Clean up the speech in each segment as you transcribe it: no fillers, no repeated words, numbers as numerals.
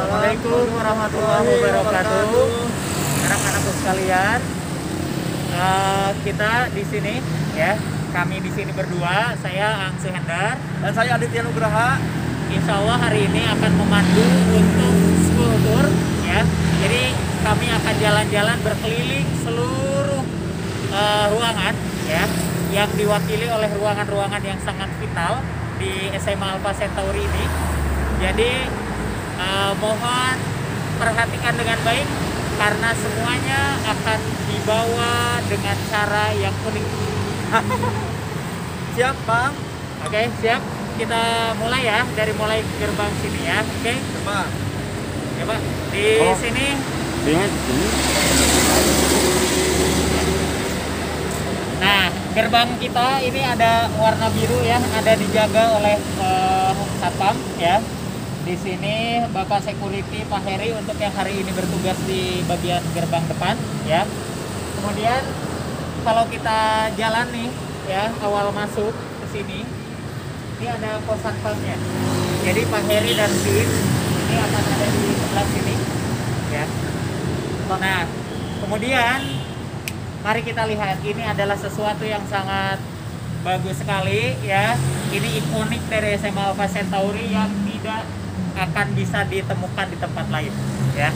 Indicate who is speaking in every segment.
Speaker 1: Assalamualaikum warahmatullahi wabarakatuh. Anak-anakku sekalian, kita di sini ya. Kami di sini berdua, saya Ang Suhendar
Speaker 2: Dan saya Aditya Nugraha.
Speaker 1: Insya Allah hari ini akan memandu untuk school tour ya. Jadi kami akan jalan-jalan berkeliling seluruh ruangan ya, yang diwakili oleh ruangan-ruangan yang sangat vital di SMA Alpha Centauri ini. Jadi mohon perhatikan dengan baik karena semuanya akan dibawa dengan cara yang unik.
Speaker 2: Siap, Bang?
Speaker 1: Oke, siap. Kita mulai ya, dari mulai gerbang sini ya. Oke.
Speaker 2: Coba.
Speaker 1: Ya, Pak. Di sini nah, gerbang kita ini ada warna biru ya, ada dijaga oleh satpam ya. Di sini Bapak Security Pak Heri untuk yang hari ini bertugas di bagian gerbang depan ya. Kemudian kalau kita jalan nih ya, awal masuk ke sini, ini ada pos satpamnya. Jadi Pak Heri dan tim ini akan ada di sebelah sini ya. Nah, kemudian mari kita lihat, ini adalah sesuatu yang sangat bagus sekali ya. Ini ikonik dari SMA Alpha Centauri yang tidak akan bisa ditemukan di tempat lain ya.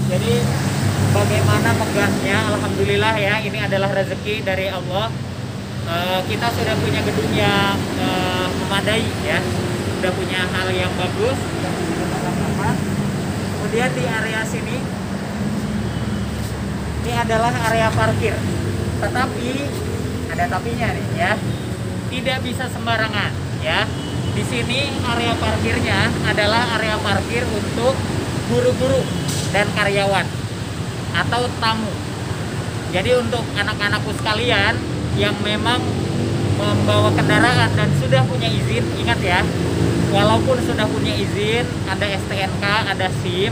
Speaker 1: Jadi bagaimana megahnya, alhamdulillah ya, ini adalah rezeki dari Allah. Kita sudah punya gedung yang memadai ya, sudah punya hal yang bagus, sudah punya tempat tempat. Kemudian di area sini ini adalah area parkir, tetapi ada tapinya nih ya, tidak bisa sembarangan ya. Di sini area parkirnya adalah area parkir untuk guru-guru dan karyawan atau tamu. Jadi untuk anak-anakku sekalian yang memang membawa kendaraan dan sudah punya izin, ingat ya, walaupun sudah punya izin, ada STNK, ada SIM,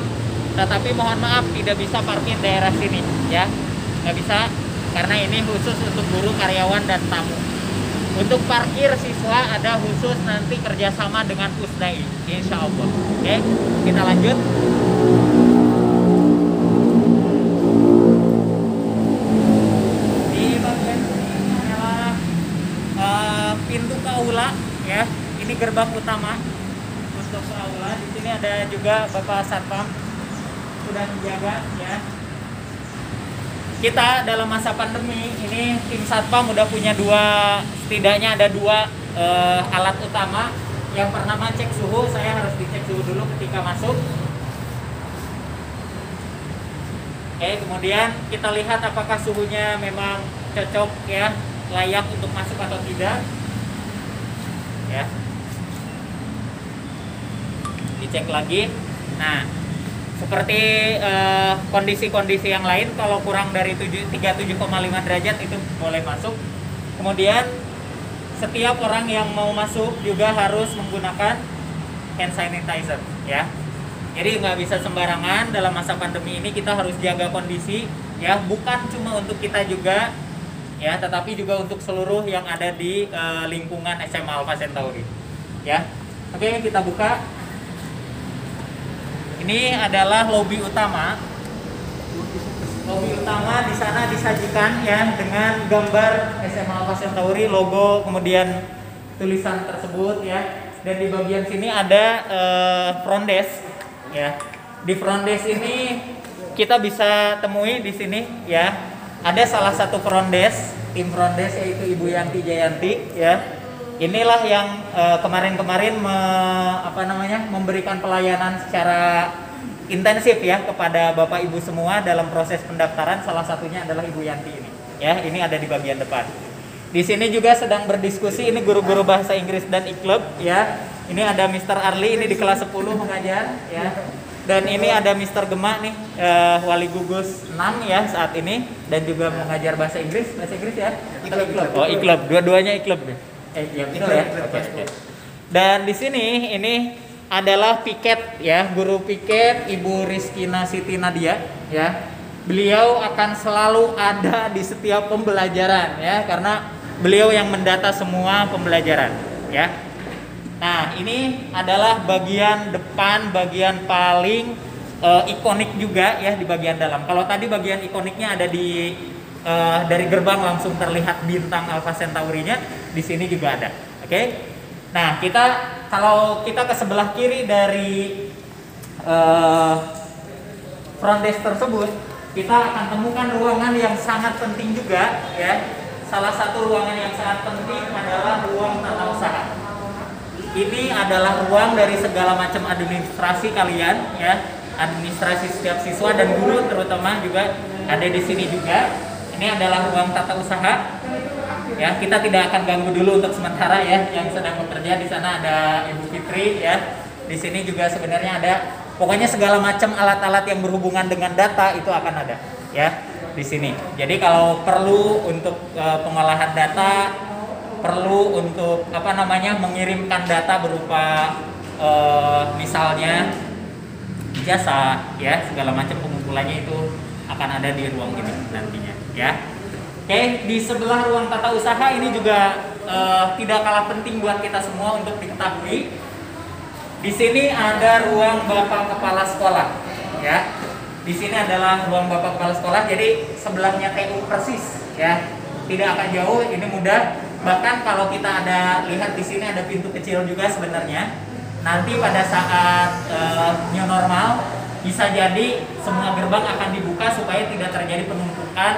Speaker 1: tetapi mohon maaf tidak bisa parkir daerah sini ya, nggak bisa, karena ini khusus untuk guru, karyawan, dan tamu. Untuk parkir siswa ada khusus nanti kerjasama dengan Pusdai, insya Allah. Oke, kita lanjut. Di bagian ini adalah pintu ke aula ya. Ini gerbang utama untuk ke aula. Di sini ada juga Bapak Satpam sudah menjaga ya. Kita dalam masa pandemi ini tim satpam udah punya setidaknya ada dua alat utama. Yang pertama cek suhu, saya harus dicek suhu dulu ketika masuk. Oke, kemudian kita lihat apakah suhunya memang cocok ya, layak untuk masuk atau tidak. Ya. Dicek lagi. Nah, seperti kondisi-kondisi yang lain, kalau kurang dari 37,5 derajat itu boleh masuk. Kemudian setiap orang yang mau masuk juga harus menggunakan hand sanitizer ya. Jadi nggak bisa sembarangan, dalam masa pandemi ini kita harus jaga kondisi ya, bukan cuma untuk kita juga ya, tetapi juga untuk seluruh yang ada di lingkungan SMA Alpha Centauri ya. Oke, kita buka. Ini adalah lobi utama. Lobi utama di sana disajikan ya dengan gambar SMA Alpha Centauri, logo, kemudian tulisan tersebut ya. Dan di bagian sini ada front desk ya. Di front desk ini kita bisa temui di sini ya. Ada salah satu front desk, tim front desk yaitu Ibu Yanti Jayanti ya. Inilah yang kemarin-kemarin memberikan pelayanan secara intensif ya kepada Bapak Ibu semua dalam proses pendaftaran. Salah satunya adalah Ibu Yanti ini. Ya, ini ada di bagian depan. Di sini juga sedang berdiskusi, ini guru-guru bahasa Inggris dan iklub ya. Ini ada Mr. Arli, ini di kelas 10 mengajar ya. Dan ini ada Mr. Gema nih, wali gugus 6 ya saat ini, dan juga mengajar bahasa Inggris ya. Iklub. Oh, iklub. Dua-duanya iklub nih. Ya, betul ya. Oke. Dan di sini ini adalah piket ya, guru piket Ibu Rizkina Siti Nadia ya. Beliau akan selalu ada di setiap pembelajaran ya, karena beliau yang mendata semua pembelajaran ya. Nah, ini adalah bagian depan, bagian paling ikonik juga ya di bagian dalam. Kalau tadi bagian ikoniknya ada di dari gerbang langsung terlihat bintang Alpha Centauri-nya, di sini juga ada. Oke. Nah, kalau kita ke sebelah kiri dari front desk tersebut, kita akan temukan ruangan yang sangat penting juga ya. Salah satu ruangan yang sangat penting adalah ruang tata usaha. Ini adalah ruang dari segala macam administrasi kalian ya, administrasi setiap siswa dan guru terutama juga ada di sini juga. Ini adalah ruang tata usaha. Ya, kita tidak akan ganggu dulu untuk sementara ya, yang sedang bekerja. Di sana ada Ibu Fitri ya. Di sini juga sebenarnya ada, pokoknya segala macam alat-alat yang berhubungan dengan data itu akan ada ya di sini. Jadi kalau perlu untuk pengolahan data, perlu untuk mengirimkan data berupa misalnya jasa ya, segala macam pengumpulannya itu akan ada di ruang ini nantinya ya. Oke, di sebelah ruang tata usaha ini juga tidak kalah penting buat kita semua untuk diketahui. Di sini ada ruang Bapak Kepala Sekolah ya. Di sini adalah ruang Bapak Kepala Sekolah, jadi sebelahnya TU persis ya. Tidak akan jauh, ini mudah. Bahkan kalau kita lihat di sini ada pintu kecil juga sebenarnya. Nanti pada saat new normal bisa jadi semua gerbang akan dibuka supaya tidak terjadi penumpukan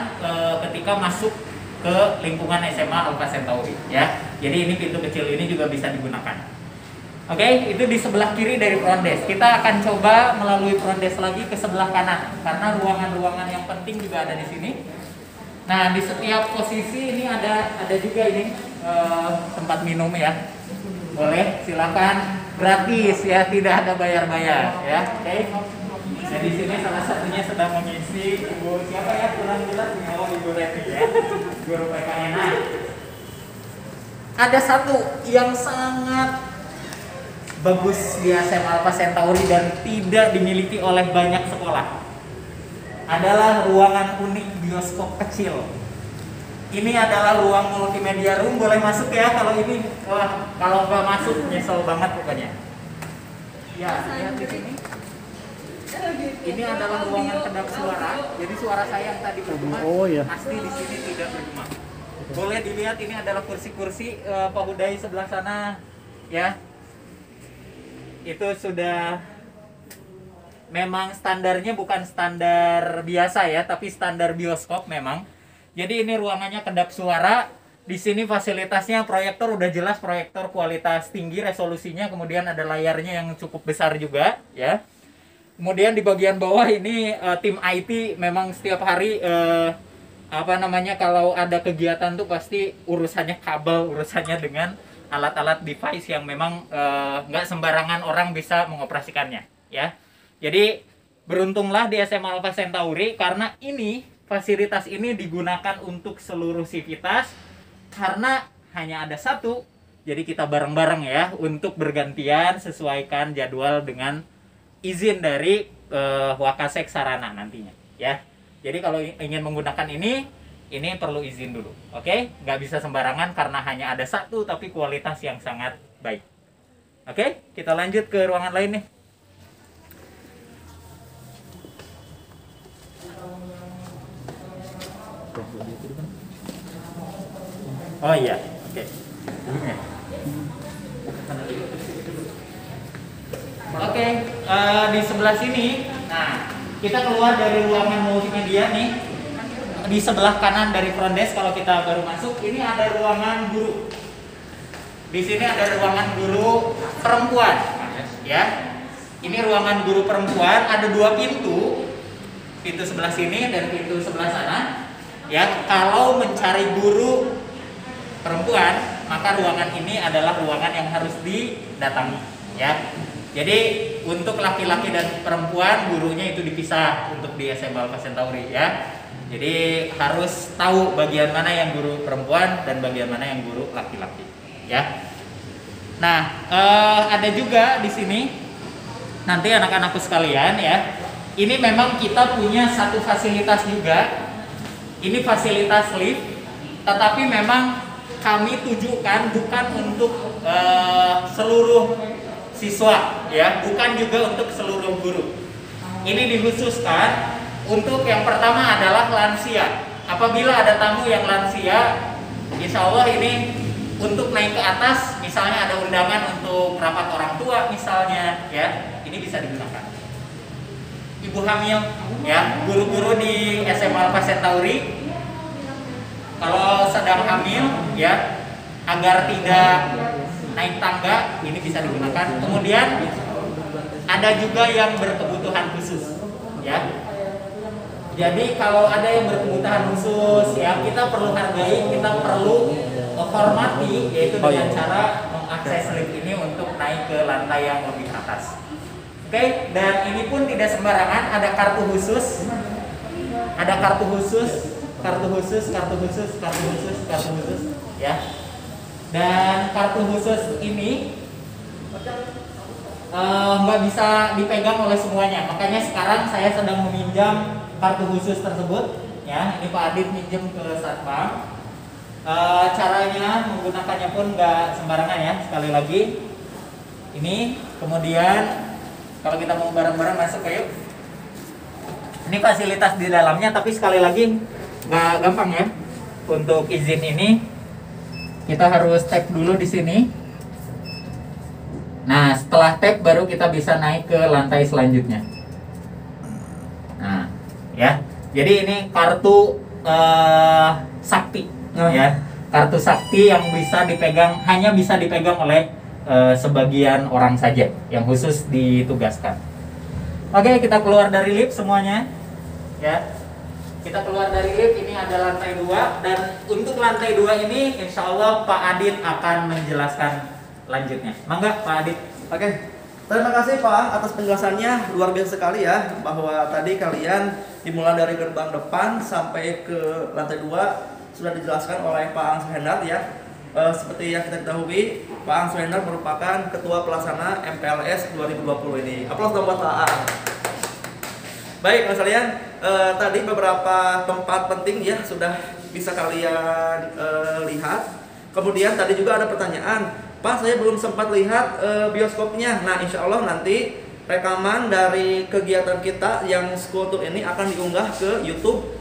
Speaker 1: ketika masuk ke lingkungan SMA Alpha Centauri ya. Jadi ini pintu kecil ini juga bisa digunakan. Oke, itu di sebelah kiri dari front desk. Kita akan coba melalui front desk lagi ke sebelah kanan karena ruangan-ruangan yang penting juga ada di sini. Nah, di setiap posisi ini ada juga ini tempat minum ya. Boleh, silakan, gratis ya, tidak ada bayar-bayar ya. Oke. Nah, di sini salah satunya sedang mengisi Ibu siapa ya, kurang jelas nih, Ibu Reti ya, guru PKN. Nah, ada satu yang sangat bagus di SMA Alpha Centauri dan tidak dimiliki oleh banyak sekolah. Adalah ruangan unik bioskop kecil. Ini adalah ruang multimedia room, boleh masuk ya. Kalau ini, kalau nggak masuk nyesel banget pokoknya. Ya, lihat di sini. Ini adalah ruangan kedap suara. Jadi suara saya yang tadi bergema, pasti di sini tidak bergema. Boleh dilihat ini adalah kursi-kursi Pak Hudai sebelah sana, ya. Itu sudah memang standarnya bukan standar biasa ya, tapi standar bioskop memang. Jadi ini ruangannya kedap suara. Di sini fasilitasnya proyektor udah jelas, proyektor kualitas tinggi resolusinya, kemudian ada layarnya yang cukup besar juga ya. Kemudian di bagian bawah ini tim IT memang setiap hari kalau ada kegiatan tuh pasti urusannya kabel, urusannya dengan alat-alat device yang memang nggak sembarangan orang bisa mengoperasikannya ya. Jadi beruntunglah di SMA Alpha Centauri karena ini fasilitas ini digunakan untuk seluruh sivitas karena hanya ada satu. Jadi kita bareng-bareng ya untuk bergantian sesuaikan jadwal dengan izin dari Wakasek Sarana nantinya ya. Jadi kalau ingin menggunakan ini perlu izin dulu, oke? Nggak bisa sembarangan karena hanya ada satu tapi kualitas yang sangat baik. Oke, kita lanjut ke ruangan lain nih. Oh iya, oke. Oke, di sebelah sini, nah kita keluar dari ruangan multimedia nih. Di sebelah kanan dari front desk kalau kita baru masuk, ini ada ruangan guru. Di sini ada ruangan guru perempuan, ya. Ini ruangan guru perempuan, ada dua pintu, pintu sebelah sini dan pintu sebelah sana. Ya, kalau mencari guru perempuan, maka ruangan ini adalah ruangan yang harus didatangi, ya. Jadi untuk laki-laki dan perempuan gurunya itu dipisah untuk di SMA Alpha Centauri ya. Jadi harus tahu bagian mana yang guru perempuan dan bagian mana yang guru laki-laki ya. Nah, ada juga di sini nanti anak-anakku sekalian ya. Ini memang kita punya satu fasilitas juga. Ini fasilitas lift, tetapi memang kami tujukan bukan untuk seluruh siswa ya, bukan juga untuk seluruh guru. Ini dikhususkan untuk yang pertama adalah lansia. Apabila ada tamu yang lansia, insya Allah ini untuk naik ke atas, misalnya ada undangan untuk rapat orang tua misalnya, ya, ini bisa digunakan. Ibu hamil, ya, guru-guru di SMA Alpha Centauri, kalau sedang hamil, ya, agar tidak naik tangga, ini bisa digunakan. Kemudian ada juga yang berkebutuhan khusus, ya. Jadi kalau ada yang berkebutuhan khusus, ya, kita perlu hargai, kita perlu hormati, yaitu dengan cara mengakses lift ini untuk naik ke lantai yang lebih atas. Oke, dan ini pun tidak sembarangan, ada kartu khusus, ya. Dan kartu khusus ini nggak bisa dipegang oleh semuanya, makanya sekarang saya sedang meminjam kartu khusus tersebut, ya. Ini Pak Adit minjem ke Satpam. Caranya menggunakannya pun nggak sembarangan, ya. Sekali lagi, ini kemudian kalau kita mau bareng-bareng masuk, yuk. Ini fasilitas di dalamnya, tapi sekali lagi nggak gampang, ya. Untuk izin ini kita harus tap dulu di sini. Nah, setelah tap baru kita bisa naik ke lantai selanjutnya. Nah, ya. Jadi ini kartu sakti, ya. Kartu sakti yang bisa dipegang, hanya bisa dipegang oleh sebagian orang saja yang khusus ditugaskan. Oke, kita keluar dari lift semuanya, ya. Kita keluar dari lift, ini ada lantai 2, dan untuk lantai 2 ini insya Allah Pak Adit akan menjelaskan lanjutnya. Mangga Pak Adit.
Speaker 2: Oke, terima kasih Pak atas penjelasannya, luar biasa sekali ya, bahwa tadi kalian dimulai dari gerbang depan sampai ke lantai 2 sudah dijelaskan oleh Pak Ang Suhendar, ya. Seperti yang kita ketahui, Pak Ang Suhendar merupakan Ketua Pelaksana MPLS 2020 ini. Aplaus dong buat Pak Ang. Baik, Mas kalian, tadi beberapa tempat penting ya sudah bisa kalian lihat. Kemudian tadi juga ada pertanyaan, Pak, saya belum sempat lihat bioskopnya. Nah, insya Allah nanti rekaman dari kegiatan kita yang School Tour ini akan diunggah ke YouTube.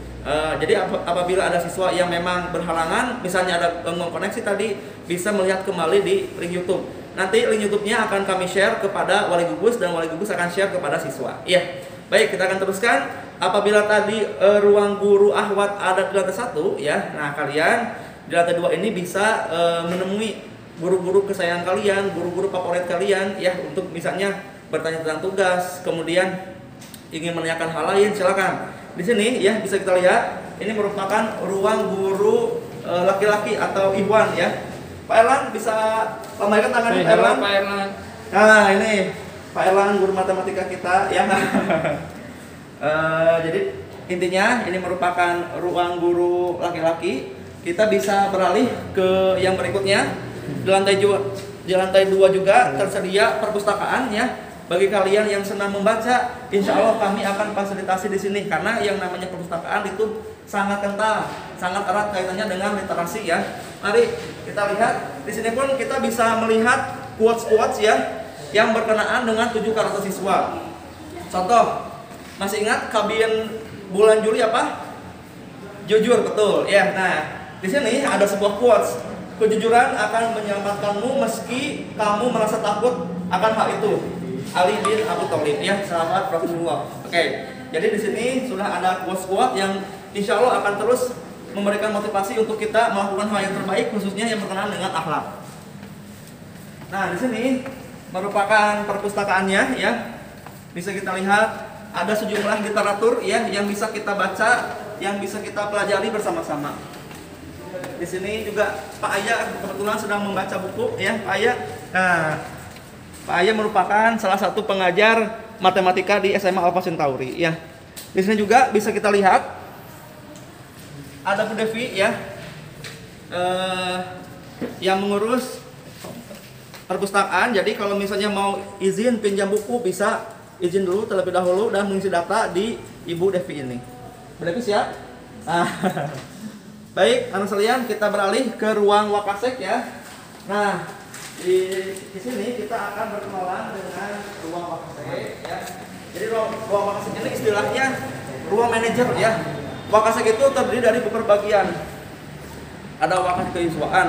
Speaker 2: Jadi apabila ada siswa yang memang berhalangan, misalnya ada gangguan koneksi tadi, bisa melihat kembali di link YouTube. Nanti link YouTube-nya akan kami share kepada wali gugus, dan wali gugus akan share kepada siswa. Iya, baik, kita akan teruskan. Apabila tadi ruang guru Ahwat ada di lantai 1, ya, nah kalian di lantai 2 ini bisa menemui guru-guru kesayangan kalian, guru-guru favorit kalian, ya, untuk misalnya bertanya tentang tugas, kemudian ingin menanyakan hal lain, silakan. Di sini ya bisa kita lihat, ini merupakan ruang guru laki-laki atau Ikhwan, ya. Pak Erlan bisa lambaikan tangannya, Pak Erlan.
Speaker 1: Pak Erlan.
Speaker 2: Nah, ini Pak Erlan, guru matematika kita, ya. Jadi intinya ini merupakan ruang guru laki-laki. Kita bisa beralih ke yang berikutnya. Di lantai 2 juga tersedia perpustakaan, ya. Bagi kalian yang senang membaca, insya Allah kami akan fasilitasi di sini, karena yang namanya perpustakaan itu sangat kental, sangat erat kaitannya dengan literasi, ya. Mari kita lihat. Di sini pun kita bisa melihat quotes-quotes, ya, yang berkenaan dengan 7 karakter siswa. Contoh, masih ingat kabin bulan Juli apa? Jujur, betul, ya. Nah, di sini ada sebuah quotes. Kejujuran akan menyelamatkanmu meski kamu merasa takut akan hal itu. Ali bin Abu Thalib, ya, sahabat Rasulullah. Oke, jadi di sini sudah ada quotes-quotes yang insya Allah akan terus memberikan motivasi untuk kita melakukan hal yang terbaik, khususnya yang berkenaan dengan akhlak. Nah, di sini merupakan perpustakaannya, ya. Bisa kita lihat ada sejumlah literatur, ya, yang bisa kita baca, yang bisa kita pelajari bersama-sama. Di sini juga Pak Ayah kebetulan sedang membaca buku, ya, Pak Ayah. Nah, Pak Ayah merupakan salah satu pengajar matematika di SMA Alpha Centauri, ya. Di sini juga bisa kita lihat ada Bu Devi, ya, yang mengurus perpustakaan. Jadi kalau misalnya mau izin pinjam buku, bisa izin dulu terlebih dahulu dan mengisi data di Ibu Devi ini. Bu Devi siap? Baik, anak sekalian, kita beralih ke ruang Wakasek, ya. Nah, di sini kita akan berkenalan dengan ruang Wakasek, ya. Jadi ruang Wakasek ini istilahnya ruang manajer ya. Wakasek itu terdiri dari beberapa bagian. Ada Wakasek keiswaan,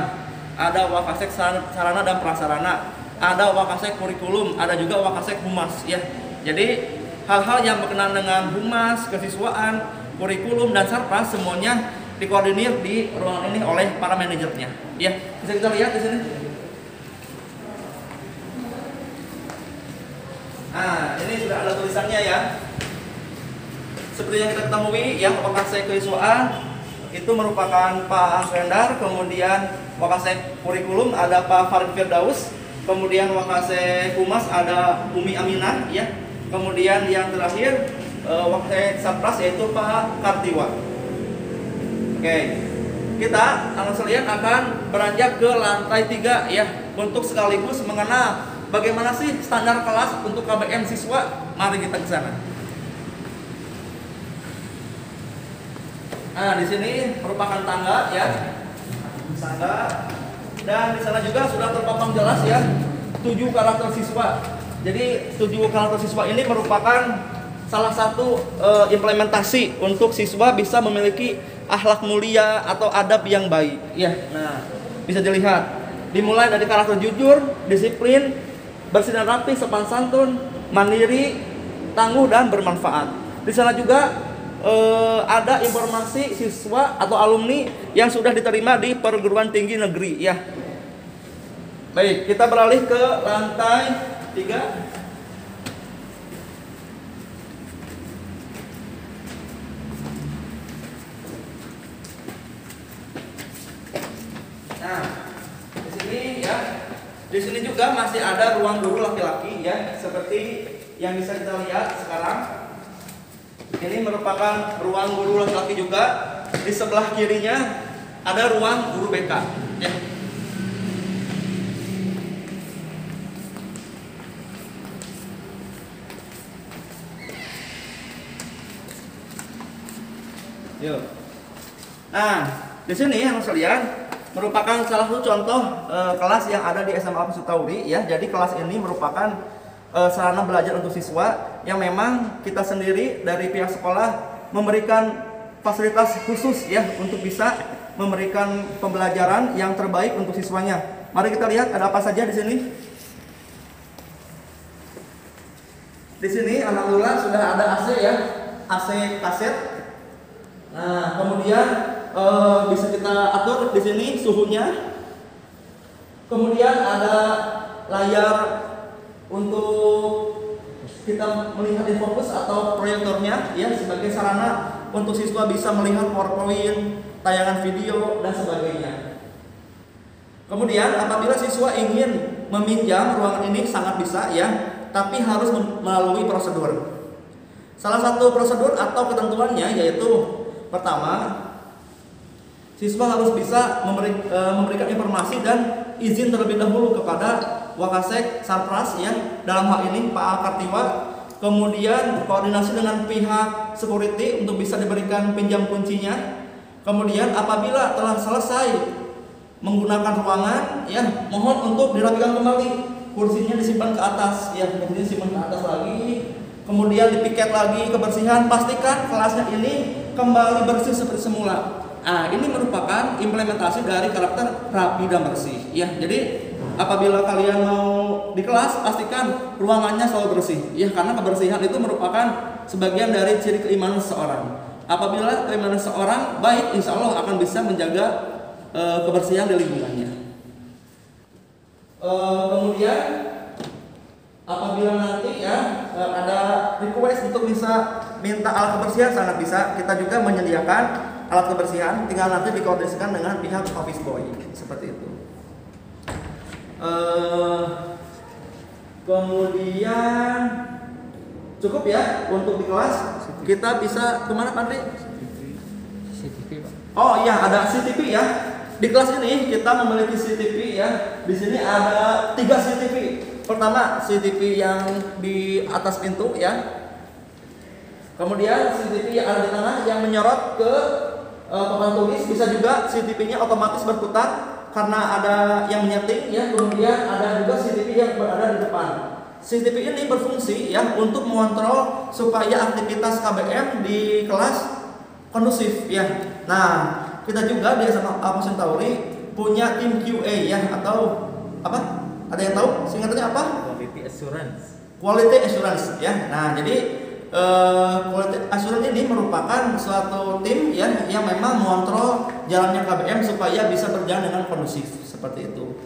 Speaker 2: ada Wakasek sarana dan prasarana, ada Wakasek kurikulum, ada juga Wakasek humas ya. Jadi hal-hal yang berkenaan dengan humas, kesiswaan, kurikulum dan sarpras semuanya dikoordinir di ruangan ini oleh para manajernya. Ya, bisa kita lihat di sini. Nah, ini sudah ada tulisannya ya. Seperti yang kita ketahui, yang Wakasek keiswaan itu merupakan Pak Answendar, kemudian Wakasek kurikulum ada Pak Farid Firdaus, kemudian Wakasek humas ada Umi Aminah ya. Kemudian yang terakhir Wakasek sarpras yaitu Pak Kartiwa. Oke. Kita sekalian akan beranjak ke lantai 3 ya untuk sekaligus mengenal bagaimana sih standar kelas untuk KBM siswa. Mari kita ke sana. Nah, di sini merupakan tangga ya. Tangga. Dan di sana juga sudah terpampang jelas ya 7 karakter siswa. Jadi 7 karakter siswa ini merupakan salah satu implementasi untuk siswa bisa memiliki akhlak mulia atau adab yang baik. Ya, nah bisa dilihat. Dimulai dari karakter jujur, disiplin, bersih dan rapi, sopan santun, mandiri, tangguh dan bermanfaat. Di sana juga ada informasi siswa atau alumni yang sudah diterima di perguruan tinggi negeri ya. Baik, kita beralih ke lantai 3. Nah, di sini ya, di sini juga masih ada ruang guru laki-laki ya, seperti yang bisa kita lihat sekarang. Ini merupakan ruang guru laki-laki juga. Di sebelah kirinya ada ruang guru BK. Ya. Yuk. Nah, di sini yang sekalian merupakan salah satu contoh kelas yang ada di SMA Alfa Sutauri ya. Jadi kelas ini merupakan sarana belajar untuk siswa yang memang kita sendiri dari pihak sekolah memberikan fasilitas khusus ya untuk bisa memberikan pembelajaran yang terbaik untuk siswanya. Mari kita lihat ada apa saja di sini. Di sini alhamdulillah sudah ada AC ya, AC kaset. Nah, kemudian bisa kita atur di sini suhunya. Kemudian ada layar untuk kita melihat infokus atau proyektornya ya sebagai sarana untuk siswa bisa melihat PowerPoint, tayangan video dan sebagainya. Kemudian apabila siswa ingin meminjam ruangan ini sangat bisa ya, tapi harus melalui prosedur. Salah satu prosedur atau ketentuannya yaitu pertama, siswa harus bisa memberikan informasi dan izin terlebih dahulu kepada Wakasek Sarpras ya, dalam hal ini Pak Kartiwa. Kemudian koordinasi dengan pihak security untuk bisa diberikan pinjam kuncinya. Kemudian apabila telah selesai menggunakan ruangan ya, mohon untuk dirapikan kembali. Kursinya disimpan ke atas ya, kursinya disimpan ke atas lagi. Kemudian dipiket lagi kebersihan, pastikan kelasnya ini kembali bersih seperti semula. Nah, ini merupakan implementasi dari karakter rapi dan bersih ya. Jadi apabila kalian mau di kelas, pastikan ruangannya selalu bersih ya, karena kebersihan itu merupakan sebagian dari ciri keimanan seseorang. Apabila keimanan seseorang baik, insya Allah akan bisa menjaga kebersihan di lingkungannya. Kemudian apabila nanti ya ada request untuk bisa minta alat kebersihan, sangat bisa. Kita juga menyediakan alat kebersihan, tinggal nanti dikoordinasikan dengan pihak office boy seperti itu. Kemudian cukup ya untuk di kelas. Kita bisa kemana Pak Andri? CCTV Pak. Oh iya, ada CCTV ya. Di kelas ini kita memiliki CCTV ya. Di sini ada 3 CCTV. Pertama CCTV yang di atas pintu ya. Kemudian CCTV yang ada di tengah yang menyorot ke papan tulis. Bisa juga CCTV-nya otomatis berputar karena ada yang menyeting ya. Kemudian ada juga CCTV yang berada di depan. CCTV ini berfungsi ya untuk mengontrol supaya aktivitas KBM di kelas kondusif ya. Nah, kita juga di SMA Alpha Centauri punya tim QA ya, atau apa? Ada yang tahu singkatannya apa?
Speaker 1: Quality assurance.
Speaker 2: Quality assurance ya. Nah, jadi quality assurance ini merupakan suatu tim ya yang memang mengontrol jalannya KBM supaya bisa berjalan dengan kondusif seperti itu.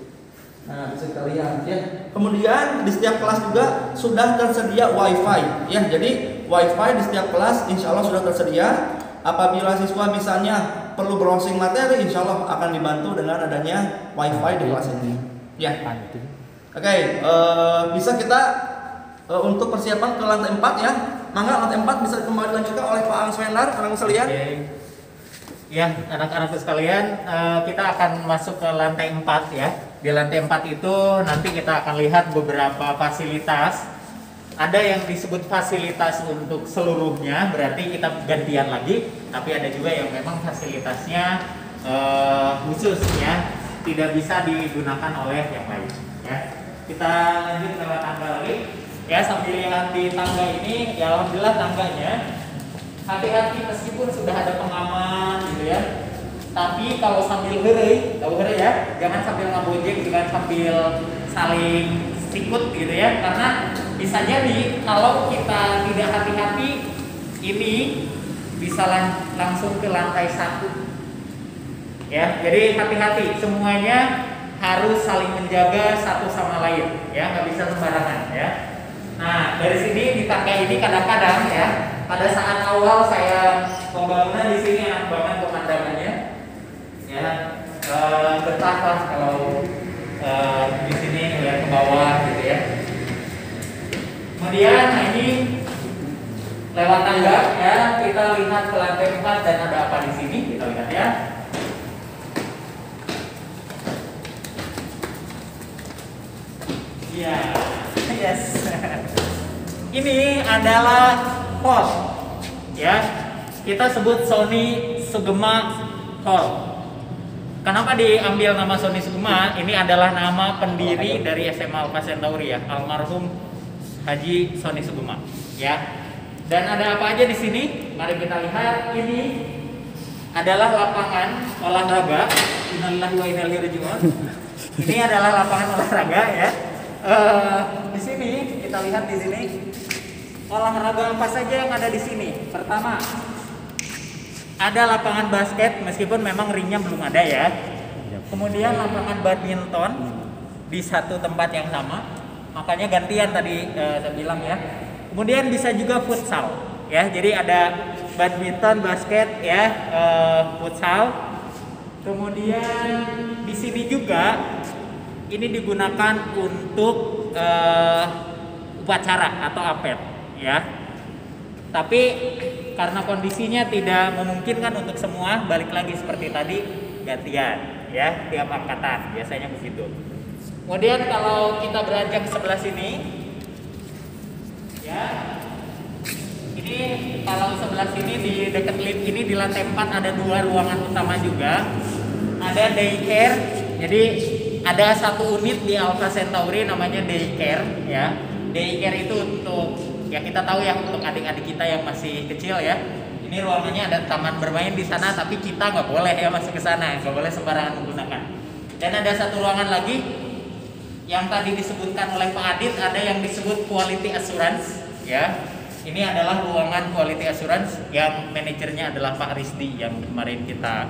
Speaker 2: Nah, bisa kita lihat ya. Kemudian di setiap kelas juga sudah tersedia WiFi ya. Jadi WiFi di setiap kelas insya Allah sudah tersedia. Apabila siswa misalnya perlu browsing materi, insya Allah akan dibantu dengan adanya WiFi di kelas ini. Ya. Oke, bisa kita untuk persiapan ke lantai 4 ya. Mangga lantai 4 bisa kembali dilanjutkan oleh Pak Answendar, anak-anak sekalian.
Speaker 1: Ya, anak-anak sekalian, kita akan masuk ke lantai 4 ya. Di lantai 4 itu nanti kita akan lihat beberapa fasilitas. Ada yang disebut fasilitas untuk seluruhnya, berarti kita gantian lagi. Tapi ada juga yang memang fasilitasnya khusus ya, tidak bisa digunakan oleh yang lain ya. Kita lanjut lewat tangga lagi ya. Sambil lihat di tangga ini, ya alhamdulillah tangganya hati-hati meskipun sudah ada pengaman gitu ya. Tapi kalau sambil heureuy, tahu heureuy ya, jangan sambil ngabojek, jangan sambil saling sikut gitu ya, karena bisa jadi kalau kita tidak hati-hati ini bisa langsung ke lantai 1 ya. Jadi hati-hati, semuanya harus saling menjaga satu sama lain ya, nggak bisa sembarangan ya. Nah, dari sini di tangga ini kadang-kadang ya, pada saat awal saya pembangunan di sini enak banget pemandangannya ya, betah lah kalau di sini lihat ke bawah gitu ya. Kemudian nah ini lewat tangga ya, kita lihat ke lantai 4 dan ada apa di sini, kita lihat ya. Ya, yes. Ini adalah hall ya. Kita sebut Sony Sugema Hall. Kenapa diambil nama Sony Sugema? Ini adalah nama pendiri dari SMA Alpha Centauri ya, almarhum Haji Sony Sugema ya. Dan ada apa aja di sini? Mari kita lihat. Ini adalah lapangan olahraga. Innalillahi wa inna ilaihi raji'un. Ini adalah lapangan olahraga ya. Di sini kita lihat di sini olahraga apa saja yang ada di sini. Pertama, ada lapangan basket meskipun memang ringnya belum ada ya. Kemudian lapangan badminton di satu tempat yang sama. Makanya gantian tadi saya bilang ya. Kemudian bisa juga futsal ya. Jadi ada badminton, basket ya, futsal. Kemudian di sini juga ini digunakan untuk upacara atau apel ya. Tapi karena kondisinya tidak memungkinkan untuk semua, balik lagi seperti tadi, gantian ya, tiap angkatan biasanya begitu. Kemudian kalau kita beranjak ke sebelah sini ya, ini kalau sebelah sini di dekat lift ini di lantai 4 ada 2 ruangan utama juga. Ada daycare, jadi ada satu unit di Alpha Centauri namanya daycare ya. Daycare itu untuk, ya kita tahu ya, untuk adik-adik kita yang masih kecil ya. Ini ruangannya ada taman bermain di sana, tapi kita nggak boleh ya masuk ke sana, nggak boleh sembarangan menggunakan. Dan ada satu ruangan lagi yang tadi disebutkan oleh Pak Adit, ada yang disebut quality assurance ya. Ini adalah ruangan quality assurance yang manajernya adalah Pak Rizdi yang kemarin kita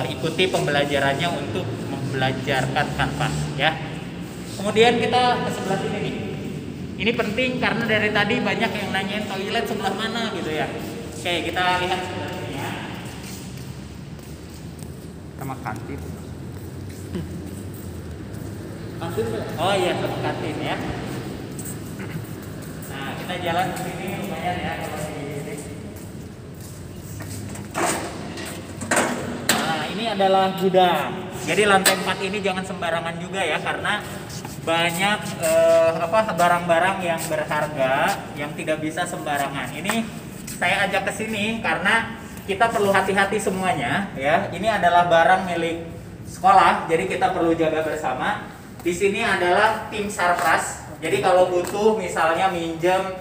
Speaker 1: ikuti pembelajarannya untuk membelajarkan kanvas ya. Kemudian kita ke sebelah sini nih. Ini penting karena dari tadi banyak yang nanyain toilet sebelah mana gitu ya. Oke, kita lihat sebelah sini ya.
Speaker 3: Sama kantin.
Speaker 2: Kantin ya?
Speaker 1: Oh iya, sama kantin ya. Nah, kita jalan ke sini lumayan ya kalau di sini. Nah, ini adalah gudang. Jadi lantai 4 ini jangan sembarangan juga ya, karena banyak barang-barang yang berharga yang tidak bisa sembarangan. Ini saya ajak ke sini karena kita perlu hati-hati semuanya ya. Ini adalah barang milik sekolah, jadi kita perlu jaga bersama. Di sini adalah tim Sarpras Jadi kalau butuh misalnya minjem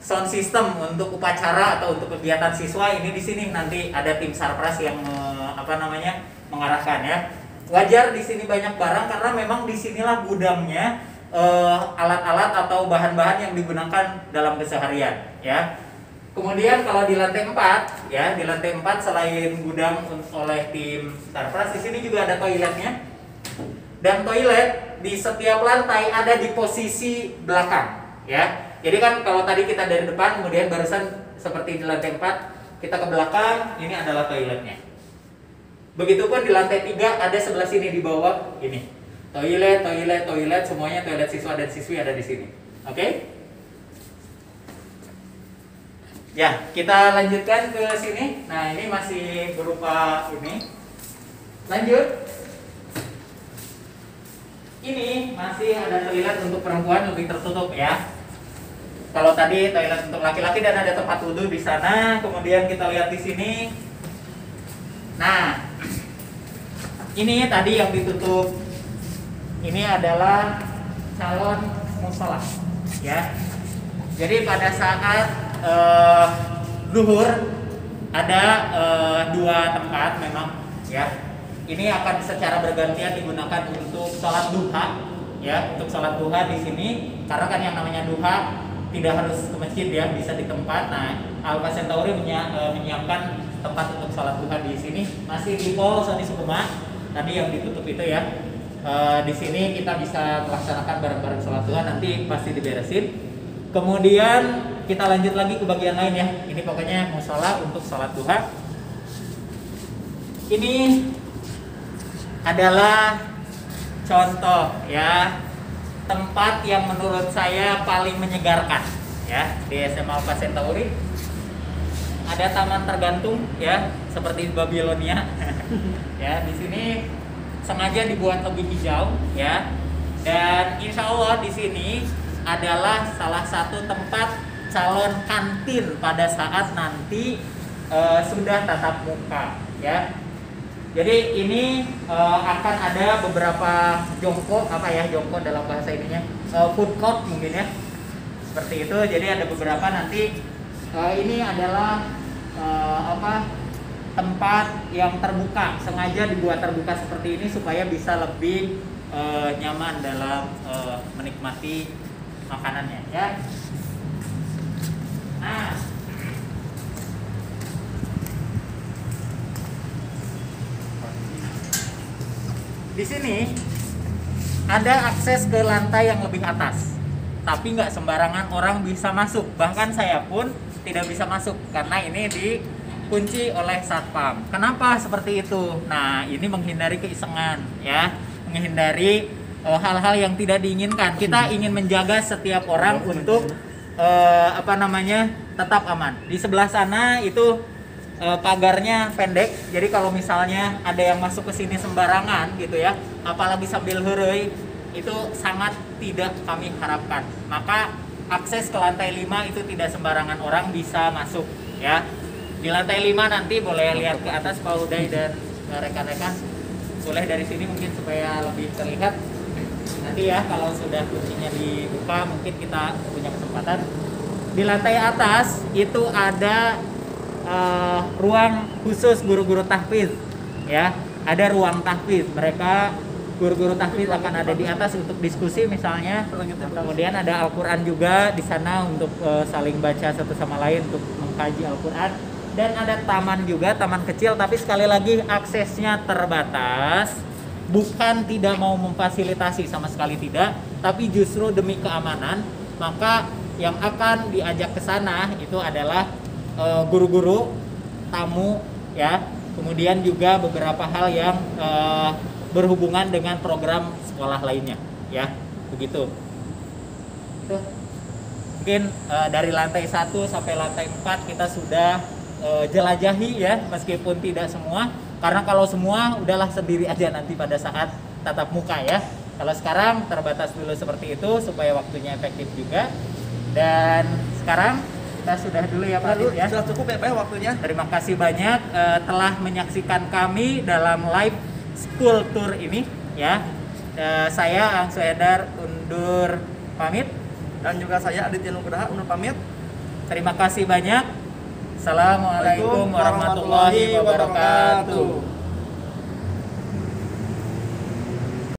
Speaker 1: sound system untuk upacara atau untuk kegiatan siswa, ini di sini nanti ada tim sarpras yang mengarahkan ya. Wajar di sini banyak barang karena memang di sinilah gudangnya alat-alat atau bahan-bahan yang digunakan dalam keseharian ya. Kemudian kalau di lantai 4 ya, di lantai 4 selain gudang oleh tim sarpras, di sini juga ada toiletnya. Dan toilet di setiap lantai ada di posisi belakang ya. Jadi kan kalau tadi kita dari depan, kemudian barusan seperti di lantai 4 kita ke belakang, ini adalah toiletnya. Begitupun di lantai 3 ada sebelah sini di bawah ini. Toilet, semuanya toilet siswa dan siswi ada di sini. Oke? Ya, kita lanjutkan ke sini. Nah, ini masih berupa ini. Lanjut. Ini masih ada toilet untuk perempuan lebih tertutup ya. Kalau tadi toilet untuk laki-laki dan ada tempat wudhu di sana. Kemudian kita lihat di sini. Nah, ini tadi yang ditutup. Ini adalah calon musola, ya. Jadi pada saat duhur ada 2 tempat memang, ya. Ini akan secara bergantian digunakan untuk sholat duha, ya. Untuk sholat duha di sini, karena kan yang namanya duha tidak harus ke masjid ya, bisa di tempat. Nah, Alpha Centauri menyiapkan tempat untuk sholat duha di sini. Masih di Pol Sony Sukuma tadi yang ditutup itu ya. Di sini kita bisa melaksanakan bareng-bareng sholat duha, nanti pasti diberesin. Kemudian kita lanjut lagi ke bagian lain ya. Ini pokoknya musola untuk sholat duha. Ini adalah contoh ya, tempat yang menurut saya paling menyegarkan ya di SMA Alpha Centauri. Ada taman tergantung ya, seperti di Babilonia. Ya, di sini sengaja dibuat lebih hijau ya. Dan insya Allah di sini adalah salah satu tempat calon kantin pada saat nanti sudah tatap muka ya. Jadi ini akan ada beberapa jongko dalam bahasa ininya, food court mungkin ya, seperti itu. Jadi ada beberapa nanti ini adalah tempat yang terbuka, sengaja dibuat terbuka seperti ini supaya bisa lebih nyaman dalam menikmati makanannya ya. Nah, di sini ada akses ke lantai yang lebih atas, tapi nggak sembarangan orang bisa masuk. Bahkan saya pun tidak bisa masuk karena ini dikunci oleh satpam. Kenapa seperti itu? Nah, ini menghindari keisengan ya, menghindari hal-hal yang tidak diinginkan. Kita ingin menjaga setiap orang untuk tetap aman. Di sebelah sana itu pagarnya pendek, jadi kalau misalnya ada yang masuk ke sini sembarangan gitu ya, apalagi sambil heureuy, itu sangat tidak kami harapkan. Maka akses ke lantai 5 itu tidak sembarangan orang bisa masuk ya. Di lantai 5 nanti boleh lihat ke atas Pak Uday dan rekan-rekan. Boleh dari sini mungkin supaya lebih terlihat. Nanti ya kalau sudah kuncinya dibuka mungkin kita punya kesempatan. Di lantai atas itu ada ruang khusus guru-guru tahfiz ya, ada ruang tahfiz. Mereka guru-guru tahfiz akan ada di atas untuk diskusi misalnya. Kemudian ada Al-Quran juga di sana untuk saling baca satu sama lain untuk mengkaji Al-Quran. Dan ada taman juga, taman kecil, tapi sekali lagi aksesnya terbatas. Bukan tidak mau memfasilitasi, sama sekali tidak, tapi justru demi keamanan. Maka yang akan diajak ke sana itu adalah guru-guru, tamu ya, kemudian juga beberapa hal yang berhubungan dengan program sekolah lainnya ya, begitu. Itu mungkin dari lantai 1 sampai lantai 4 kita sudah jelajahi ya, meskipun tidak semua, karena kalau semua udahlah sendiri aja nanti pada saat tatap muka ya. Kalau sekarang terbatas dulu seperti itu supaya waktunya efektif juga. Dan sekarang kita sudah dulu ya Pak Adit ya.
Speaker 2: Sudah cukup ya Pak waktunya.
Speaker 1: Terima kasih banyak telah menyaksikan kami dalam live school tour ini ya. Saya Angsu Hendar undur pamit.
Speaker 2: Dan juga saya Aditya Nugraha undur pamit.
Speaker 1: Terima kasih banyak. Assalamualaikum warahmatullahi wabarakatuh.